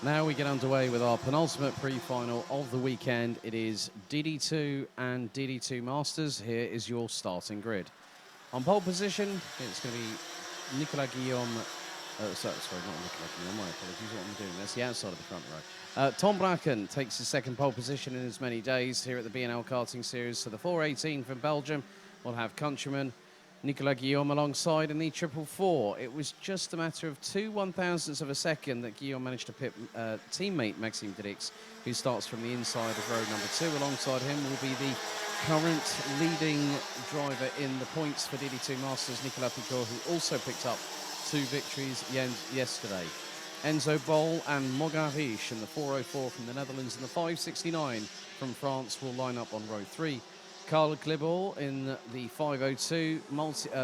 Now we get underway with our penultimate pre-final of the weekend. It is DD2 and DD2 Masters. Here is your starting grid. On pole position, it's going to be Nicolas Guillaume. Sorry, not Nicolas Guillaume. My apologies. What I'm doing? That's the outside of the front row. Tom Bracken takes his second pole position in as many days here at the BNL Karting Series. So the 418 from Belgium will have countryman Nicolas Guillaume alongside in the 444. It was just a matter of 2/1000ths of a second that Guillaume managed to pit teammate Maxime Dirix, who starts from the inside of row number 2. Alongside him will be the current leading driver in the points for DD2 Masters, Nicolas Picot, who also picked up 2 victories yesterday. Enzo Bol and Mogarish in the 404 from the Netherlands and the 569 from France will line up on row 3. Karl Glibor in the 502,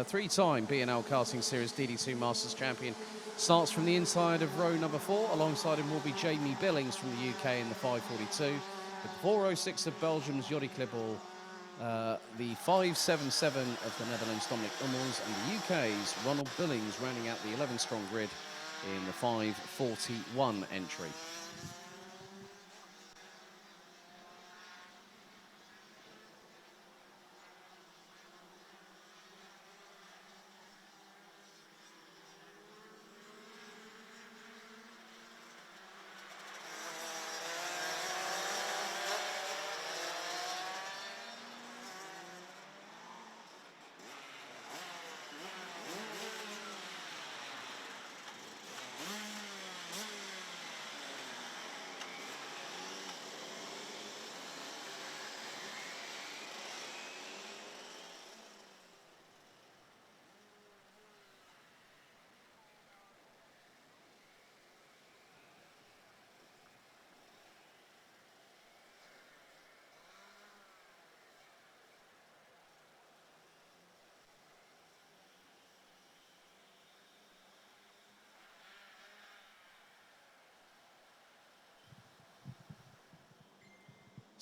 three-time BNL Karting Series DD2 Masters champion, starts from the inside of row number 4. Alongside him will be Jamie Billings from the UK in the 542. With the 406 of Belgium's Jordi Glibor, the 577 of the Netherlands Dominic Hummels, and the UK's Ronald Billings rounding out the 11-strong grid in the 541 entry.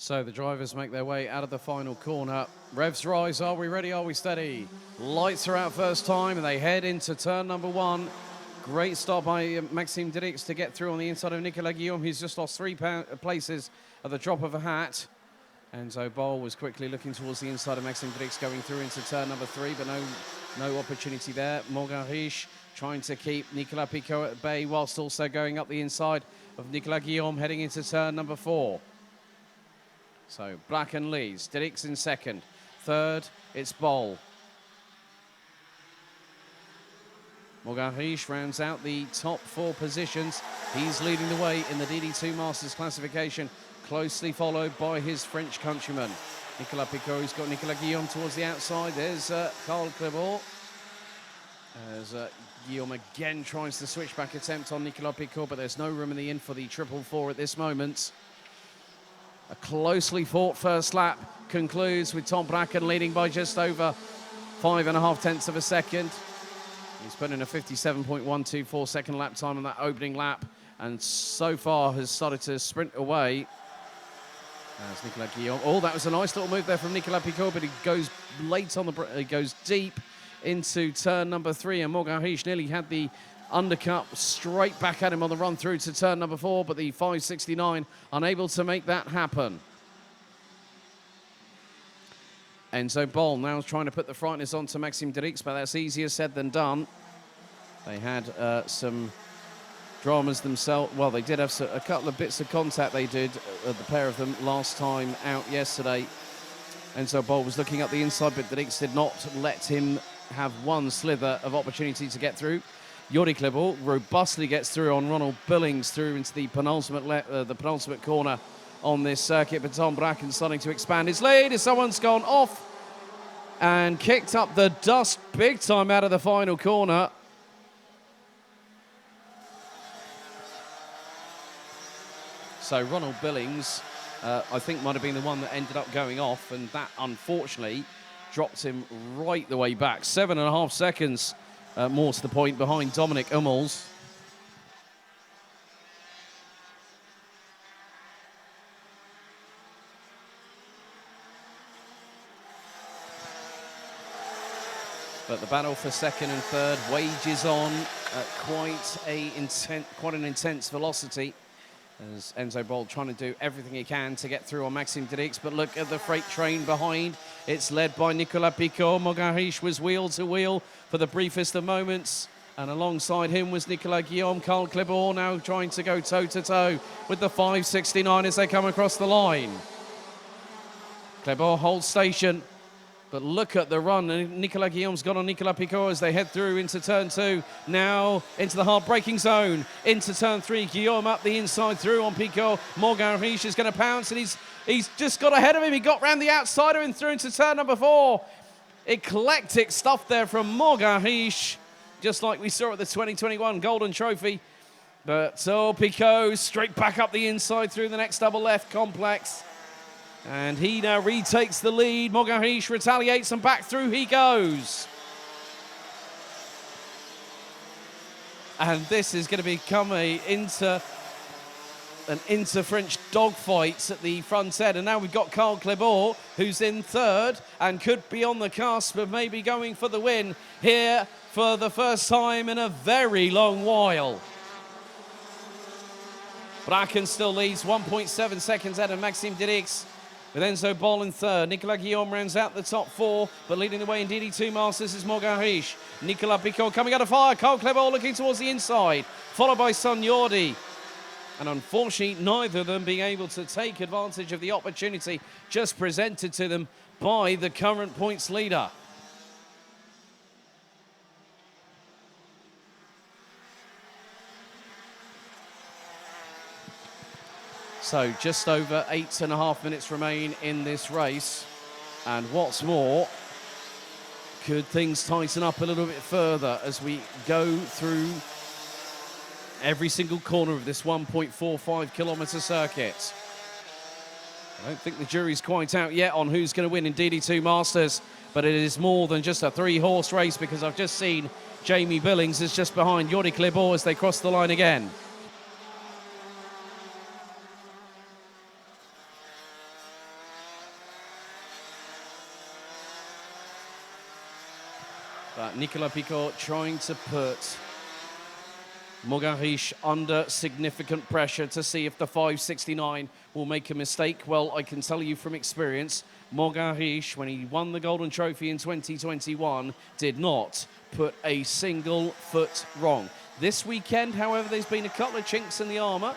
So the drivers make their way out of the final corner. Revs rise. Are we ready? Are we steady? Lights are out first time, and they head into turn number 1. Great start by Maxime Dirix to get through on the inside of Nicolas Guillaume. He's just lost 3 places at the drop of a hat. Enzo Bol was quickly looking towards the inside of Maxime Dirix, going through into turn number 3, but no opportunity there. Mogarish trying to keep Nicolas Picot at bay, whilst also going up the inside of Nicolas Guillaume, heading into turn number 4. So Bracken leads, Dirix in second. Third, it's Bol. Mogarish rounds out the top 4 positions. He's leading the way in the DD2 Masters classification, closely followed by his French countryman. Nicolas Picot, who's got Nicolas Guillaume towards the outside. There's Karl Glibor. As Guillaume again tries the switchback attempt on Nicolas Picot, but there's no room in the inn for the 444 at this moment. A closely fought first lap concludes with Tom Bracken leading by just over 5.5 of a second. He's put in a 57.124 second lap time on that opening lap, and so far has started to sprint away. As Nicolas Guillaume. Oh, that was a nice little move there from Nicolas Picot, but he goes late on he goes deep into turn number 3, and Mogarish nearly had the undercut straight back at him on the run through to turn number 4, but the 569 unable to make that happen. Enzo Bol now trying to put the frighteners on to Maxime Dirix, but that's easier said than done. They had some dramas themselves. Well, they did have a couple of bits of contact they did, the pair of them, last time out yesterday. Enzo Bol was looking up the inside, but Dirix did not let him have one slither of opportunity to get through. Jordi Glibor robustly gets through on Ronald Billings through into the penultimate corner on this circuit, but Tom Bracken starting to expand his lead as someone's gone off and kicked up the dust big time out of the final corner. So Ronald Billings, I think, might have been the one that ended up going off, and that unfortunately dropped him right the way back. 7.5 seconds. More to the point, behind Dominic Hummels. But the battle for second and third wages on at quite an intense velocity. as Enzo Boll trying to do everything he can to get through on Maxime Dirix. But look at the freight train behind. It's led by Nicolas Picot. Mogarish was wheel to wheel for the briefest of moments. And alongside him was Nicolas Guillaume. Carl Clebor now trying to go toe-to-toe with the 569 as they come across the line. Clebor holds station. But look at the run. Nicolas Guillaume's got on Nicolas Picot as they head through into turn 2. Now into the hard braking zone. Into turn 3. Guillaume up the inside through on Picot. Morgan Riche is going to pounce, and he's just got ahead of him. He got round the outsider and through into turn number 4. Eclectic stuff there from Morgan Riche, just like we saw at the 2021 Golden Trophy. But so Picot straight back up the inside through the next double left complex. And he now retakes the lead. Mogarish retaliates and back through he goes. And this is going to become an inter-French dogfight at the front end. And now we've got Carl Clebor, who's in third and could be on the cusp of maybe going for the win here for the first time in a very long while. Bracken still leads 1.7 seconds out of Maxime Dirix, with Enzo Boll in third. Nicolas Guillaume rounds out the top 4, but leading the way in DD2 Masters is Morgan Riche. Nicolas Picot coming out of fire. Carl Clebor looking towards the inside, followed by Son Yordi. And unfortunately, neither of them being able to take advantage of the opportunity just presented to them by the current points leader. So just over 8.5 minutes remain in this race. And what's more, could things tighten up a little bit further as we go through every single corner of this 1.45 kilometre circuit? I don't think the jury's quite out yet on who's going to win in DD2 Masters, but it is more than just a 3-horse race, because I've just seen Jamie Billings is just behind Jordi Clebor as they cross the line again. But Nicolas Picot trying to put Morgan Riche under significant pressure to see if the 569 will make a mistake. Well, I can tell you from experience, Morgan Riche, when he won the Golden Trophy in 2021, did not put a single foot wrong. This weekend, however, there's been a couple of chinks in the armour,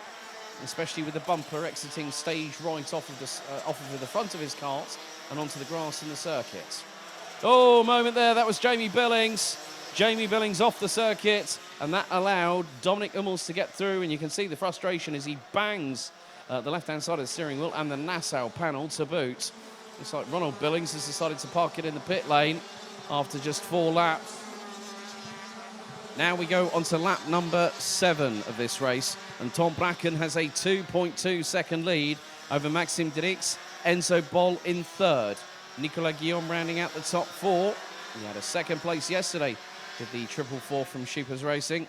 especially with the bumper exiting stage right off of the front of his cart and onto the grass in the circuit. Oh, moment there, that was Jamie Billings. Jamie Billings off the circuit, and that allowed Dominic Hummels to get through, and you can see the frustration as he bangs the left-hand side of the steering wheel and the Nassau panel to boot. Looks like Ronald Billings has decided to park it in the pit lane after just 4 laps. Now we go on to lap number 7 of this race, and Tom Bracken has a 2.2 second lead over Maxime Dirix. Enzo Boll in third. Nicolas Guillaume rounding out the top 4. He had a second place yesterday with the 444 from Shoopers Racing.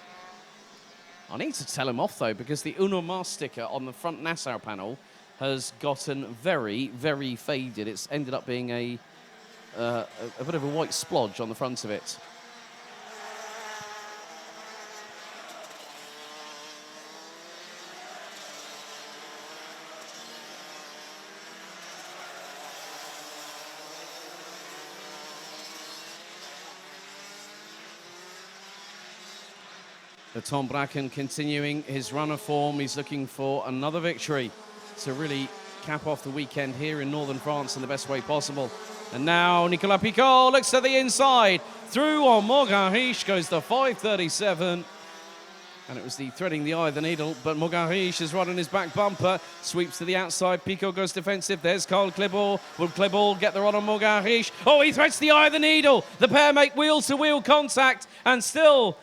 I need to tell him off, though, because the Uno Mars sticker on the front Nassau panel has gotten very, very faded. It's ended up being a bit of a white splodge on the front of it. But Tom Bracken continuing his run of form. He's looking for another victory to really cap off the weekend here in northern France in the best way possible. And now Nicolas Picot looks to the inside. Through on Morgan Riche goes the 537. And it was the threading the eye of the needle, but Morgan Riche is right on his back bumper. Sweeps to the outside. Picot goes defensive. There's Carl Clebor. Will Clebor get the run on Morgan Riche? Oh, he threads the eye of the needle. The pair make wheel-to-wheel contact, and still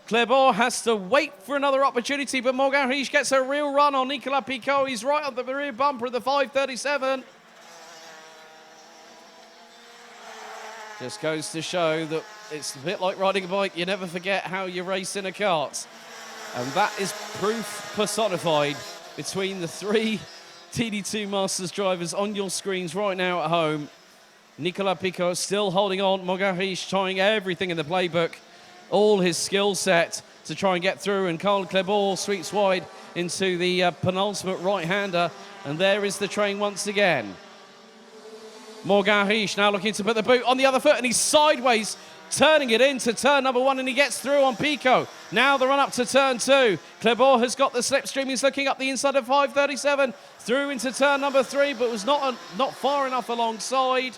Clebor has to wait for another opportunity, but Morgan Riche gets a real run on Nicolas Picot. He's right on the rear bumper of the 537. Just goes to show that it's a bit like riding a bike. You never forget how you race in a kart. And that is proof personified between the 3 DD2 Masters drivers on your screens right now at home. Nicolas Picot still holding on. Morgan Riche trying everything in the playbook. All his skill set to try and get through, and Karl Klebor sweeps wide into the penultimate right-hander, and there is the train once again. Morgan Riche now looking to put the boot on the other foot, and he's sideways, turning it into turn number 1, and he gets through on Pico. Now the run up to turn 2. Klebor has got the slipstream. He's looking up the inside of 537, through into turn number 3, but was not far enough alongside.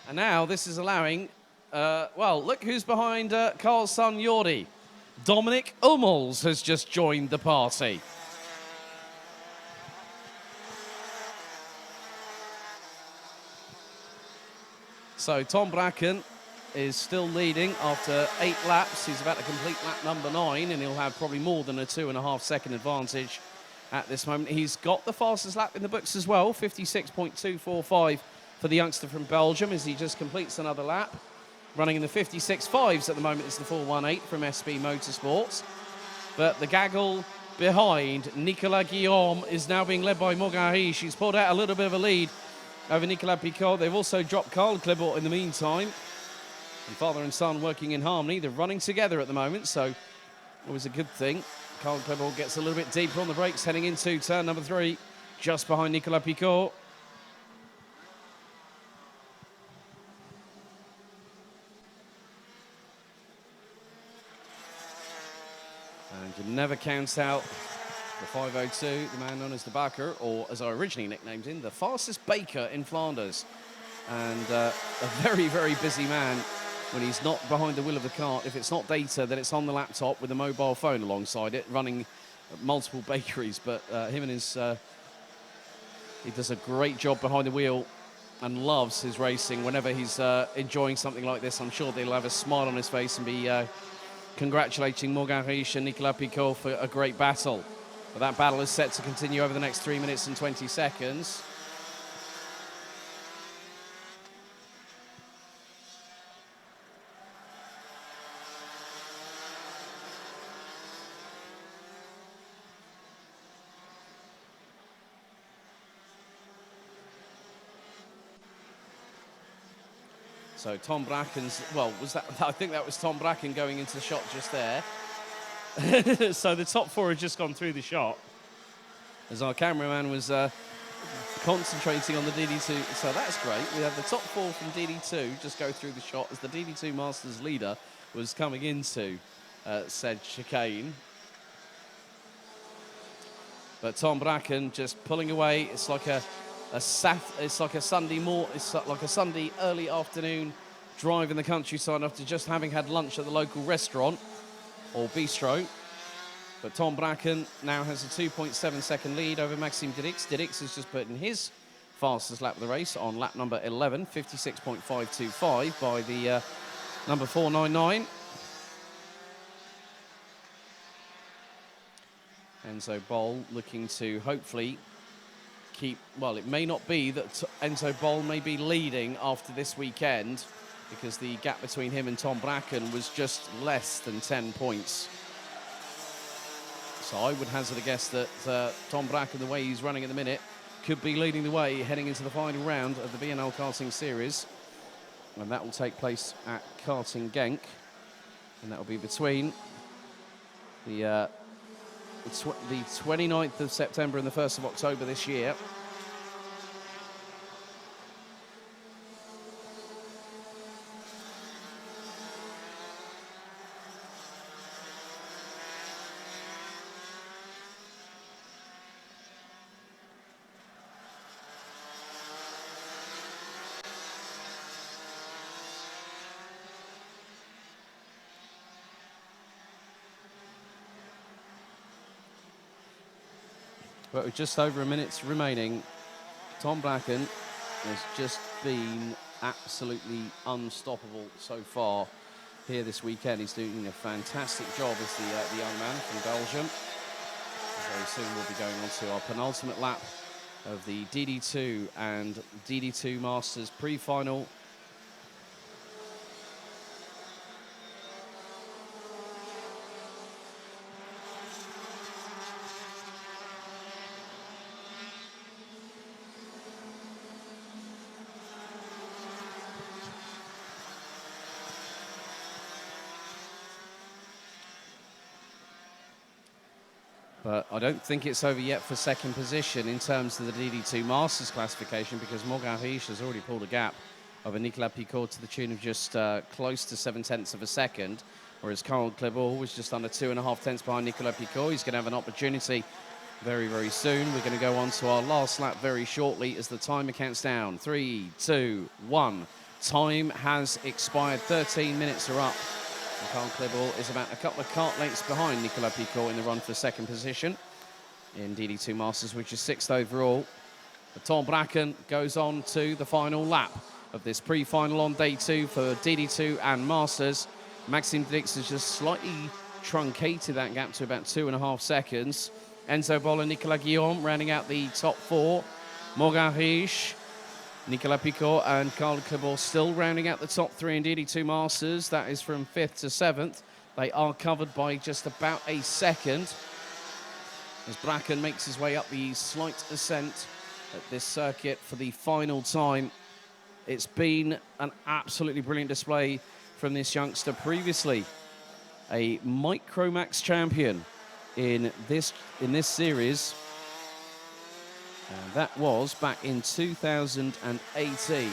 And now this is allowing, well, look who's behind Karl's son Jordi. Dominic Hummels has just joined the party. So Tom Bracken is still leading after 8 laps. He's about to complete lap number 9, and he'll have probably more than a 2.5 second advantage at this moment. He's got the fastest lap in the books as well, 56.245 for the youngster from Belgium as he just completes another lap. Running in the 56.5s at the moment is the 418 from SB Motorsports. But the gaggle behind Nicolas Guillaume is now being led by Morgan Riche. He's pulled out a little bit of a lead over Nicolas Picot. They've also dropped Karl Klebor in the meantime. And father and son working in harmony. They're running together at the moment, so it was a good thing. Karl Klebor gets a little bit deeper on the brakes heading into turn number 3, just behind Nicolas Picot. And you never count out the 502, the man known as the Baker, or as I originally nicknamed him, the fastest baker in Flanders. And a very, very busy man when he's not behind the wheel of the cart. If it's not data, then it's on the laptop with a mobile phone alongside it, running multiple bakeries. But him and his, he does a great job behind the wheel and loves his racing. Whenever he's enjoying something like this, I'm sure they'll have a smile on his face and be congratulating Morgan Riche and Nicolas Picot for a great battle. But that battle is set to continue over the next 3 minutes and 20 seconds. So Tom Bracken's, well, was that? I think that was Tom Bracken going into the shot just there. So the top 4 had just gone through the shot as our cameraman was concentrating on the DD2. So that's great. We have the top 4 from DD2 just go through the shot as the DD2 Masters leader was coming into said chicane. But Tom Bracken just pulling away. It's like a Sunday early afternoon drive in the countryside after just having had lunch at the local restaurant or bistro. But Tom Bracken now has a 2.7 second lead over Maxime Didix. Didix has just put in his fastest lap of the race on lap number 11, 56.525 by the number 499. Enzo Boll looking to hopefully keep, well, it may not be that Enzo Boll may be leading after this weekend because the gap between him and Tom Bracken was just less than 10 points. So I would hazard a guess that Tom Bracken, the way he's running at the minute, could be leading the way heading into the final round of the BNL Karting Series. And that will take place at Karting Genk. And that will be between the 29th of September and the 1st of October this year. But with just over a minute remaining, Tom Bracken has just been absolutely unstoppable so far here this weekend. He's doing a fantastic job as the young man from Belgium. Very soon we'll be going on to our penultimate lap of the DD2 and DD2 Masters Pre-Final. But I don't think it's over yet for second position in terms of the DD2 Masters classification, because Morgan Riche has already pulled a gap over Nicolas Picot to the tune of just close to 7/10 of a second, whereas Karl Klebor was just under 2.5 tenths behind Nicolas Picot. He's going to have an opportunity very, very soon. We're going to go on to our last lap very shortly as the timer counts down. 3, 2, 1. Time has expired. 13 minutes are up. And Karl Klebor is about a couple of kart lengths behind Nicolas Picot in the run for second position in DD2 Masters, which is 6th overall. But Tom Bracken goes on to the final lap of this pre-final on day 2 for DD2 and Masters. Maxime Dix has just slightly truncated that gap to about 2.5 seconds. Enzo Boll and Nicolas Guillaume rounding out the top 4. Morgan Riche, Nicolas Picot and Karl Klebor still rounding out the top 3 in DD2 Masters. That is from 5th to 7th. They are covered by just about a second as Bracken makes his way up the slight ascent at this circuit for the final time. It's been an absolutely brilliant display from this youngster, previously a Micromax champion in this series. And that was back in 2018.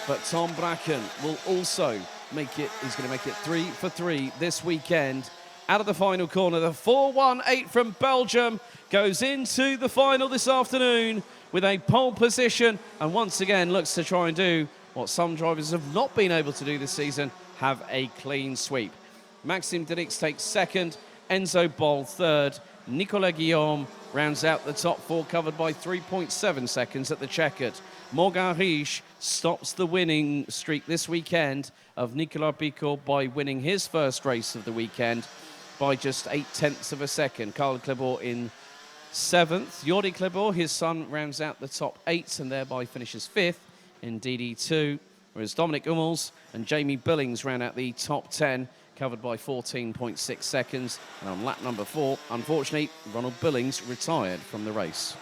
But Tom Bracken will also make it, he's going to make it 3 for 3 this weekend. Out of the final corner, the 4-1-8 from Belgium goes into the final this afternoon with a pole position, and once again looks to try and do what some drivers have not been able to do this season, have a clean sweep. Maxime Dix takes second, Enzo Boll third, Nicolas Guillaume rounds out the top 4, covered by 3.7 seconds at the checkered. Morgan Riche stops the winning streak this weekend of Nicolas Picot by winning his first race of the weekend by just 0.8 of a second. Karl Klebor in 7th. Jordi Klebor, his son, rounds out the top 8 and thereby finishes 5th in DD2, whereas Dominic Hummels and Jamie Billings round out the top 10, covered by 14.6 seconds. And on lap number 4, unfortunately, Ronald Billings retired from the race.